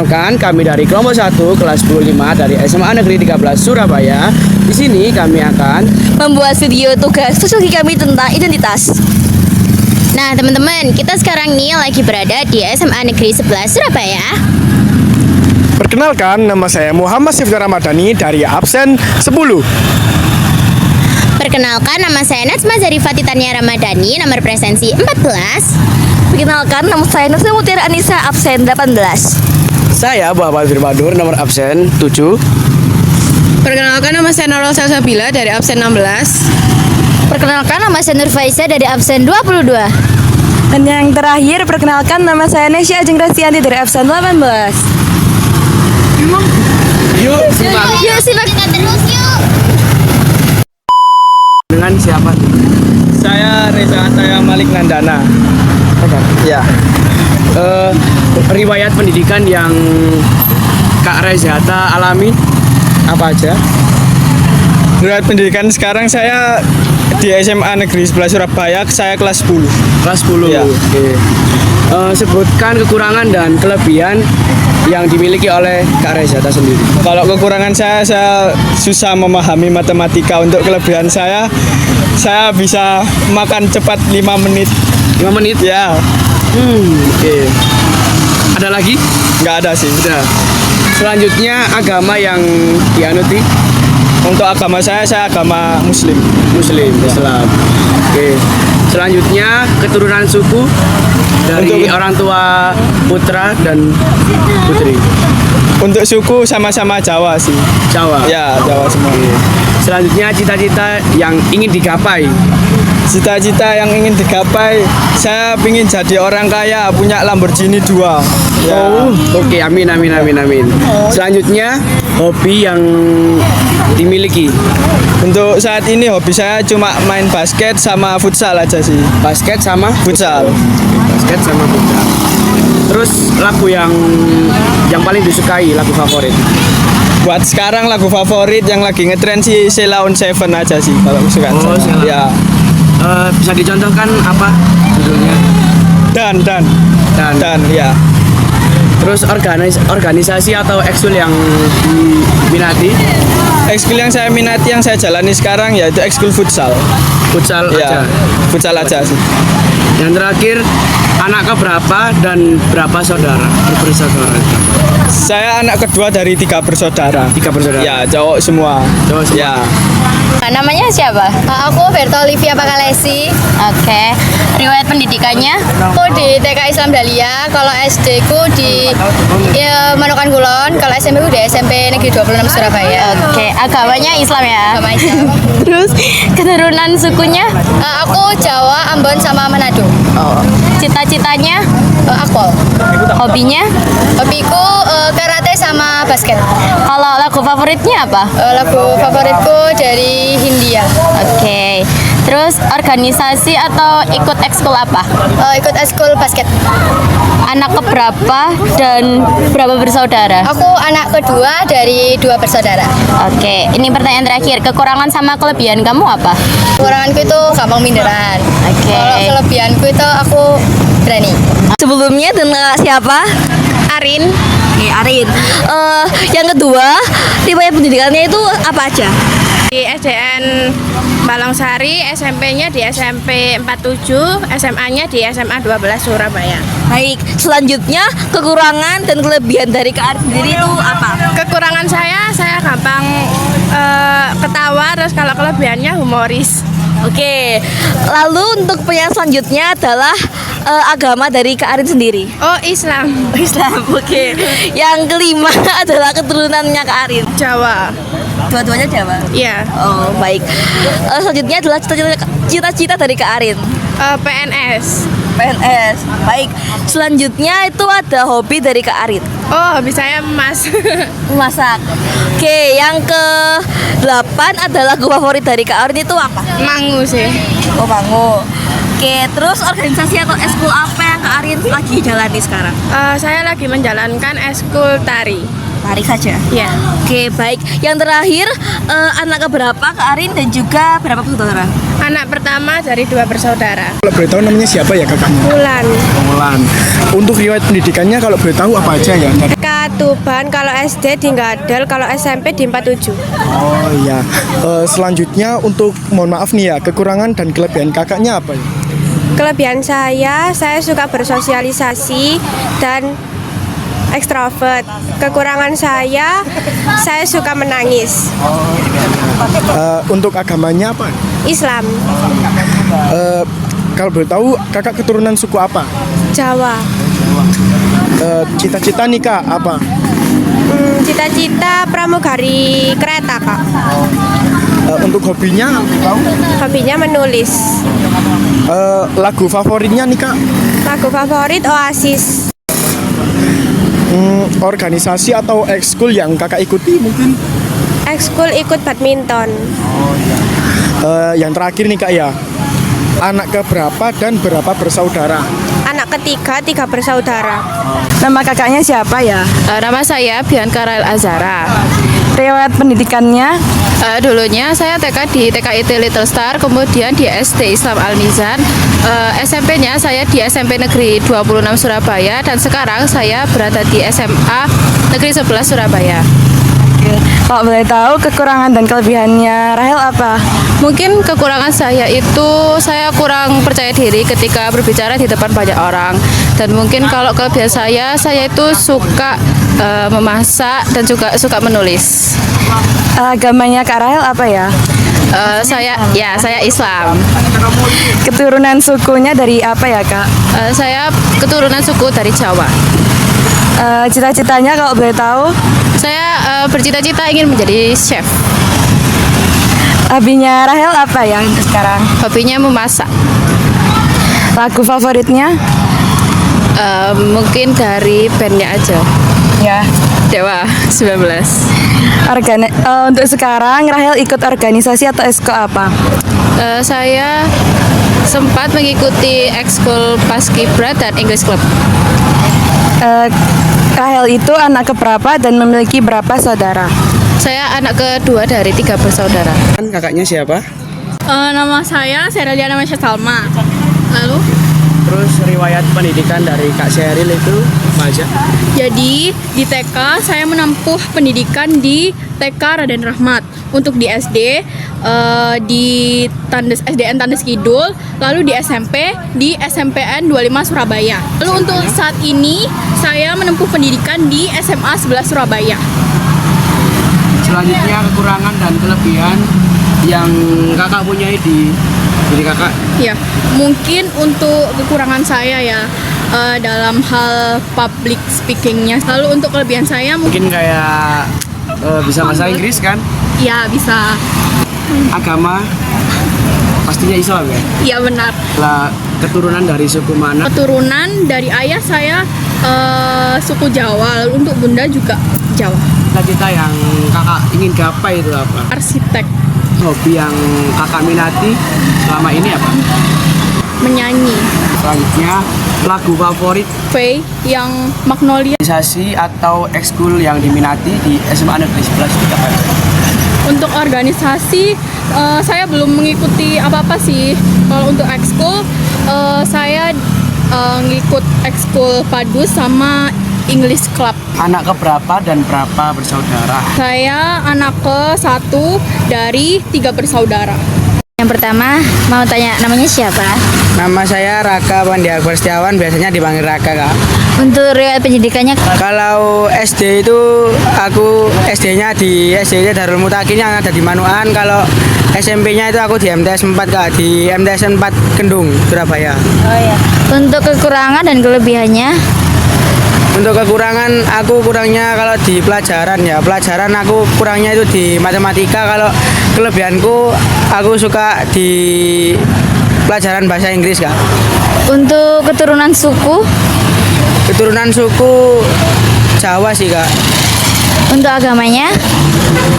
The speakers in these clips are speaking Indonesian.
Perkenalkan, kami dari kelompok 1 kelas 25 dari SMA Negeri 13 Surabaya. Di sini kami akan membuat video tugas sosiologi kami tentang identitas. Nah teman-teman, kita sekarang nih lagi berada di SMA Negeri 11 Surabaya. Perkenalkan, nama saya Muhammad Sifgar Ramadhani dari absen 10. Perkenalkan, nama saya Najma Zarifah Titania Ramadhani, nomor presensi 14. Perkenalkan, nama saya Nursa Mutiara Anissa, absen 18. saya Bapak Firmadur nomor absen 7. Perkenalkan, nama saya Nurul Salsabila dari absen 16. Perkenalkan, nama saya Nur Faiza dari absen 22. Dan yang terakhir, perkenalkan, nama saya Nesya Ajeng Rasianti dari absen 18. Yuk, simak. Yuk simak kita terus yuk. Dengan siapa? Saya Reza Ataya Malik Nandana. Ya. Riwayat pendidikan yang Kak Rezata alami apa aja? Riwayat pendidikan sekarang saya di SMA Negeri 11 Surabaya, saya kelas 10. Kelas 10. Ya. Oke. Sebutkan kekurangan dan kelebihan yang dimiliki oleh Kak Rezata sendiri. Kalau kekurangan saya susah memahami matematika. Untuk kelebihan saya bisa makan cepat 5 menit. 5 menit? Ya, Oke. Ada lagi? nggak ada sih. Sudah. Selanjutnya agama yang dianuti. Untuk agama saya agama Muslim. Muslim, Islam. Oke. Selanjutnya keturunan suku dari Untuk- orang tua putra dan putri. Untuk suku sama-sama Jawa sih. Jawa. Ya, Jawa semua. Selanjutnya cita-cita yang ingin digapai. Cita-cita yang ingin digapai, saya ingin jadi orang kaya, punya Lamborghini 2. Ya. Oke, amin. Selanjutnya hobi yang dimiliki. Untuk saat ini hobi saya cuma main basket sama futsal aja sih. Basket sama Futsal. basket sama futsal. Terus lagu yang paling disukai, lagu favorit. Buat sekarang lagu favorit yang lagi ngetren sih Sheila on Seven aja sih kalau kesukaan Oh, saya. Sheila. Ya. Bisa dicontohkan apa judulnya? Dan ya. Terus organisasi atau ekskul yang diminati? Ekskul yang saya minati, yang saya jalani sekarang yaitu ekskul futsal. Futsal Ya, aja. futsal aja sih. Yang terakhir, anak keberapa dan berapa saudara? Bersaudara. Saya anak kedua dari 3 bersaudara. 3 bersaudara. Ya, cowok semua. Cowok semua. Ya. Namanya siapa? Aku Berta Olivia Pakalesi. Oke. Riwayat pendidikannya? Aku di TK Islam Dahlia. Kalau SD ku di Manokan Kulon. Kalau SMP ku di SMP Negeri 26 Surabaya. Oke. Agamanya Islam ya? Agama Islam. Terus keturunan sukunya? Aku Jawa, Ambon sama Manado. Cita-citanya? Akpol. Hobinya? Hobiku karate sama basket. Kalau lagu favoritnya apa? Lagu favoritku dari Hindia. Oke. Terus organisasi atau ikut ekskul apa? Ikut ekskul basket. Anak keberapa dan berapa bersaudara? Aku anak kedua dari 2 bersaudara. Oke, ini pertanyaan terakhir. Kekurangan sama kelebihan kamu apa? Kekuranganku itu gampang minderan. Oke. Kalau kelebihanku itu aku berani. Sebelumnya dengan siapa? Arin. Oke, Arin. Yang kedua, riwayat pendidikannya itu apa aja? Di SDN Balongsari, SMP-nya di SMP 47, SMA-nya di SMA 12 Surabaya. Baik, selanjutnya kekurangan dan kelebihan dari Kak Arin sendiri itu apa? Kekurangan saya gampang ketawa, terus kalau kelebihannya humoris. Oke, lalu untuk pertanyaan selanjutnya adalah agama dari Kak Arin sendiri. Oh, Islam. Islam, oke. Yang kelima adalah keturunannya Kak Arin. Jawa. Dua-duanya Jawa. Iya. Oh, baik. Selanjutnya adalah cita-cita dari Kak Arin. PNS. PNS. Baik. Selanjutnya itu ada hobi dari Kak Arin. Oh, hobi saya emas. Masak. Oke, yang ke-8 adalah lagu favorit dari Kak Arin itu apa? Mangu sih. Oh, Bangu. Oke, terus organisasi atau eskul apa yang Kak Arin lagi jalani sekarang? Saya lagi menjalankan eskul tari. tertarik saja. Ya. Oke, baik. Yang terakhir, anak keberapa Kak Arin dan juga berapa bersaudara? Anak pertama dari 2 bersaudara. Kalau boleh tahu namanya siapa ya kakaknya? Bulan. Mulan. Untuk riwayat pendidikannya kalau boleh tahu apa aja ya? Tuban kalau SD di Gadel, kalau SMP di 47. Oh iya. Selanjutnya untuk mohon maaf nih ya, kekurangan dan kelebihan kakaknya apa ya? Kelebihan saya suka bersosialisasi dan ekstrovert. Kekurangan saya suka menangis. Untuk agamanya apa? Islam, Kalau boleh tahu kakak keturunan suku apa? Jawa. Cita-cita nih kak apa? Cita-cita pramugari kereta, Kak. Untuk hobinya boleh tahu? Hobinya menulis. Lagu favoritnya nih kak? Lagu favorit Oasis. Organisasi atau ekskul yang kakak ikuti mungkin? Ekskul ikut badminton. Yang terakhir nih kak ya, anak keberapa dan berapa bersaudara? Anak ketiga, 3 bersaudara. Nama kakaknya siapa ya? Nama saya Bianca Rael Azara. Riwayat pendidikannya? Dulunya saya TK di TKIT Little Star, kemudian di SD Islam Al Mizan. SMP-nya saya di SMP Negeri 26 Surabaya, dan sekarang saya berada di SMA Negeri 11 Surabaya. Kalau boleh tahu kekurangan dan kelebihannya Rahel apa? Mungkin kekurangan saya itu saya kurang percaya diri ketika berbicara di depan banyak orang, dan mungkin kalau kelebihan saya itu suka memasak dan juga suka menulis. Agamanya Kak Rahel apa ya? Saya Islam. Keturunan sukunya dari apa ya Kak? Saya keturunan suku dari Jawa. Cita-citanya kalau boleh tahu? Saya bercita-cita ingin menjadi chef. Hobinya Rahel apa ya sekarang? Hobinya memasak. Lagu favoritnya? Mungkin dari bandnya aja. Ya. Dewa 19. Untuk sekarang Rahel ikut organisasi atau esko apa? Saya sempat mengikuti ekskul Paskibra dan English Club. Rahel itu anak keberapa dan memiliki berapa saudara? Saya anak kedua dari 3 bersaudara. Kakaknya siapa? Nama saya Seraliana Mesya Salma. Lalu? Terus riwayat pendidikan dari Kak Sheryl itu apa aja? Jadi di TK saya menempuh pendidikan di TK Raden Rahmat. Untuk di SD di SDN Tandes Kidul, lalu di SMP di SMPN 25 Surabaya. Lalu untuk saat ini saya menempuh pendidikan di SMA 11 Surabaya. Selanjutnya kekurangan dan kelebihan yang kakak punya di diri kakak. Ya, mungkin untuk kekurangan saya ya dalam hal public speakingnya. Lalu untuk kelebihan saya Mungkin kayak bisa bahasa Inggris kan? ya bisa. Agama pastinya Islam ya? Iya benar. Lah, keturunan dari suku mana? Keturunan dari ayah saya suku Jawa, lalu untuk bunda juga Jawa. Cita-cita yang kakak ingin gapai itu apa? Arsitek, Hobi yang kakak minati selama ini apa? menyanyi, Selanjutnya lagu favorit, Faye yang Magnolia. organisasi atau ekskul yang diminati di SMA Negeri 11 itu apa? Untuk organisasi saya belum mengikuti apa-apa sih. Kalau untuk ekskul saya ngikut ekskul Padus sama English Club. Anak keberapa dan berapa bersaudara? Saya anak ke-1 dari 3 bersaudara. Yang pertama mau tanya namanya siapa? Nama saya Raka Pandi Akbar Setiawan, biasanya dipanggil Raka kak. Untuk riwayat pendidikannya? Kalau SD itu aku SD-nya di SD Darul Mutakin yang ada di Manuan. Kalau SMP-nya itu aku di MTS 4 kak, di MTS 4 Kendung, Surabaya. Oh ya. Untuk kekurangan dan kelebihannya? Untuk kekurangan aku kurangnya kalau di pelajaran ya, pelajaran aku kurangnya itu di matematika. Kalau kelebihanku aku suka di pelajaran bahasa Inggris kak. Untuk keturunan suku? Keturunan suku Jawa sih kak. Untuk agamanya?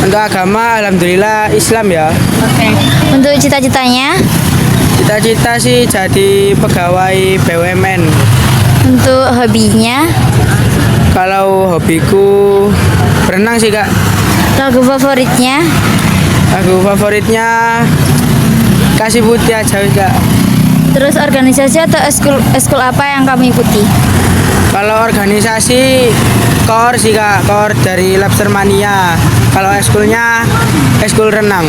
Untuk agama alhamdulillah Islam ya. Oke. Untuk cita-citanya? Cita-cita sih jadi pegawai BUMN. Untuk hobinya? Kalau hobiku berenang sih Kak. Lagu favoritnya? Lagu favoritnya Kasih Putih aja wis, Kak. Terus organisasi atau eskul apa yang kamu ikuti? Kalau organisasi KOR sih Kak, KOR dari Lobster Mania. Kalau ekskulnya ekskul renang.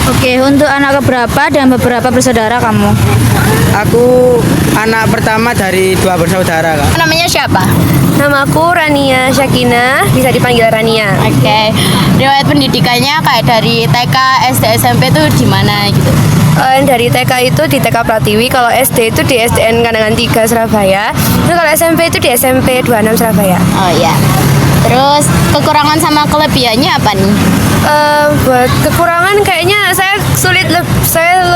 Oke, untuk anak keberapa dan beberapa bersaudara kamu? Aku anak pertama dari 2 bersaudara Kak. Namanya siapa? Namaku Rania Syakina, bisa dipanggil Rania. Oke. Riwayat pendidikannya kayak dari TK, SD, SMP tuh di mana gitu? Dari TK itu di TK Pratiwi, kalau SD itu di SDN Kandangan 3 Surabaya. Terus kalau SMP itu di SMP 26 Surabaya. Oh iya. Terus kekurangan sama kelebihannya apa nih? Buat kekurangan kayaknya saya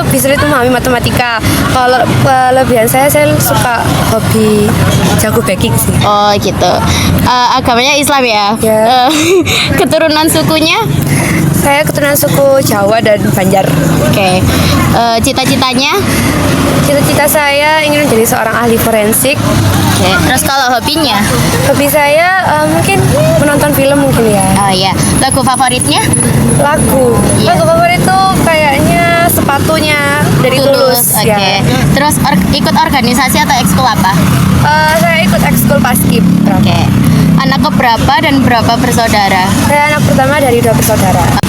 lebih sulit memahami matematika. Kalau kelebihan saya suka hobi jago baking sih. Oh gitu. Agamanya Islam ya? Ya. Keturunan sukunya? Saya keturunan suku Jawa dan Banjar. Oke. Cita-citanya? Cita-cita saya ingin menjadi seorang ahli forensik. Oke. Terus kalau hobinya? Hobi saya mungkin menonton film mungkin ya. Oh iya. Lagu favoritnya? Lagu. Iya. Lagu favorit itu kayaknya sepatunya dari Tulus. Oke. Ya. Terus ikut organisasi atau ekskul apa? Saya ikut ekskul paskib. Oke. Anak keberapa dan berapa bersaudara? Saya anak pertama dari 2 bersaudara.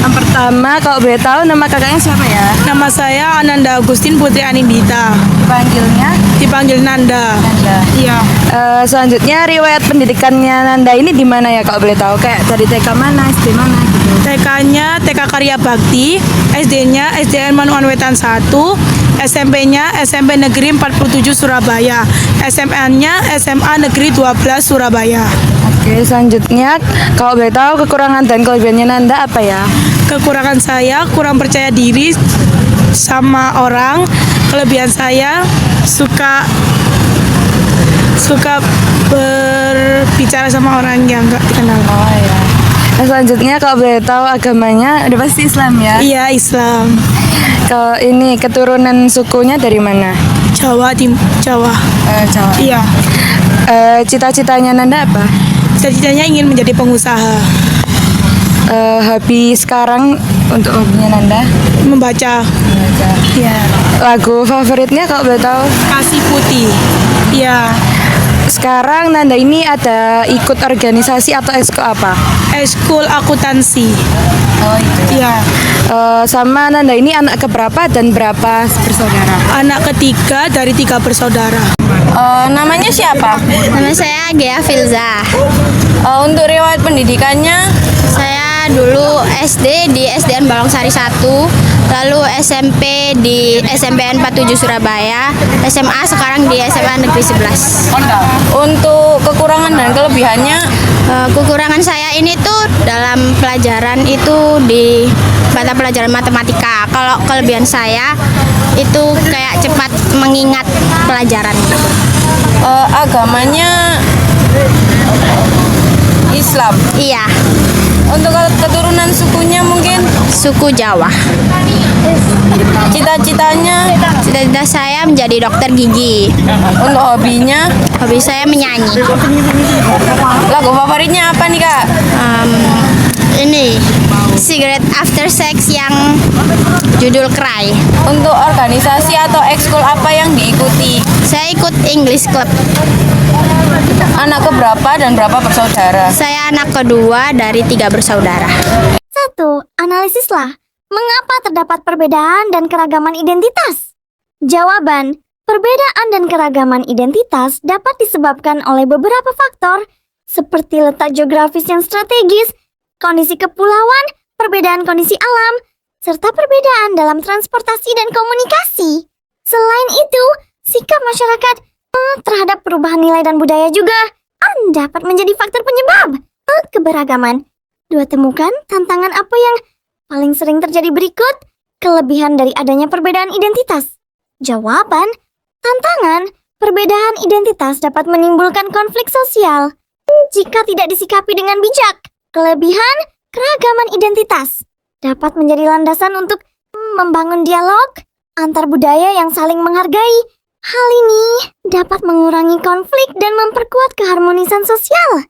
Yang pertama, kalau boleh tahu nama kakaknya siapa ya? Nama saya Ananda Agustin Putri Anindita. Dipanggilnya? Dipanggil Nanda. Iya. Selanjutnya riwayat pendidikannya Nanda ini di mana ya kalau boleh tahu? Kayak dari TK mana, SD mana gitu? TK-nya TK Karya Bakti, SD-nya SDN Manuan Wetan 1, SMP-nya SMP Negeri 47 Surabaya, SMA-nya SMA Negeri 12 Surabaya. Oke, selanjutnya kalau boleh tahu kekurangan dan kelebihannya Nanda apa ya? Kekurangan saya kurang percaya diri sama orang. Kelebihan saya suka berbicara sama orang yang nggak dikenal. Oh ya. Nah, selanjutnya kalau boleh tahu agamanya udah pasti Islam ya? Iya, Islam. Kalau ini keturunan sukunya dari mana? Jawa. Jawa. Iya. Cita-citanya Nanda apa? Cita-citanya ingin menjadi pengusaha. Hobi sekarang untuk hobinya Nanda? Membaca. Iya. Lagu favoritnya kalau boleh tahu? Kasih Putih. Iya. Sekarang Nanda ini ada ikut organisasi atau ekskul apa? Ekskul akuntansi. Oh itu. Iya. Sama Nanda ini anak keberapa dan berapa bersaudara? Anak ketiga dari 3 bersaudara. Namanya siapa? Nama saya Gea Filza. Untuk riwayat pendidikannya, Saya dulu SD di SDN Balongsari 1, lalu SMP di SMPN 47 Surabaya, SMA sekarang di SMA Negeri 11. untuk kekurangan dan kelebihannya, Kekurangan saya ini tuh dalam pelajaran itu di mata pelajaran matematika. Kalau kelebihan saya itu kayak cepat mengingat pelajaran gitu. agamanya Islam. Iya, Untuk keturunan sukunya mungkin suku Jawa. cita-citanya, Cita-cita saya menjadi dokter gigi. untuk hobinya, Hobi saya menyanyi. lagu favoritnya apa nih Kak? Ini Cigarette After Sex yang judul Cry. Untuk organisasi atau ekskul apa yang diikuti? Saya ikut English Club. Anak keberapa dan berapa bersaudara? Saya anak kedua dari 3 bersaudara. 1. Analisislah. Mengapa terdapat perbedaan dan keragaman identitas? Jawaban, perbedaan dan keragaman identitas dapat disebabkan oleh beberapa faktor, seperti letak geografis yang strategis, kondisi kepulauan, perbedaan kondisi alam, serta perbedaan dalam transportasi dan komunikasi. Selain itu, sikap masyarakat terhadap perubahan nilai dan budaya juga dapat menjadi faktor penyebab keberagaman. 2. Temukan tantangan apa yang paling sering terjadi berikut. Kelebihan dari adanya perbedaan identitas. Jawaban, tantangan perbedaan identitas dapat menimbulkan konflik sosial jika tidak disikapi dengan bijak. Kelebihan keragaman identitas dapat menjadi landasan untuk membangun dialog antar budaya yang saling menghargai. Hal ini dapat mengurangi konflik dan memperkuat keharmonisan sosial.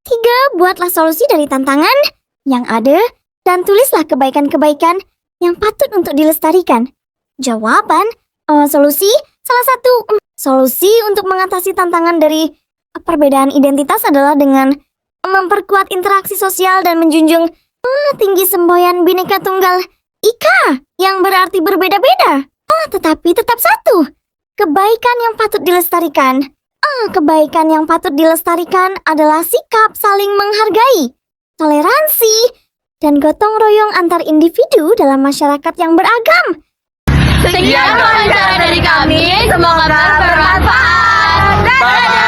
3. Buatlah solusi dari tantangan yang ada dan tulislah kebaikan-kebaikan yang patut untuk dilestarikan. Jawaban, solusi, salah satu solusi untuk mengatasi tantangan dari perbedaan identitas adalah dengan memperkuat interaksi sosial dan menjunjung tinggi semboyan Bhinneka Tunggal Ika yang berarti berbeda-beda. Tetapi tetap satu. Kebaikan yang patut dilestarikan. Kebaikan yang patut dilestarikan adalah sikap saling menghargai, toleransi, dan gotong royong antar individu dalam masyarakat yang beragam. Sekian wawancara dari kami, semoga bermanfaat. Dadah!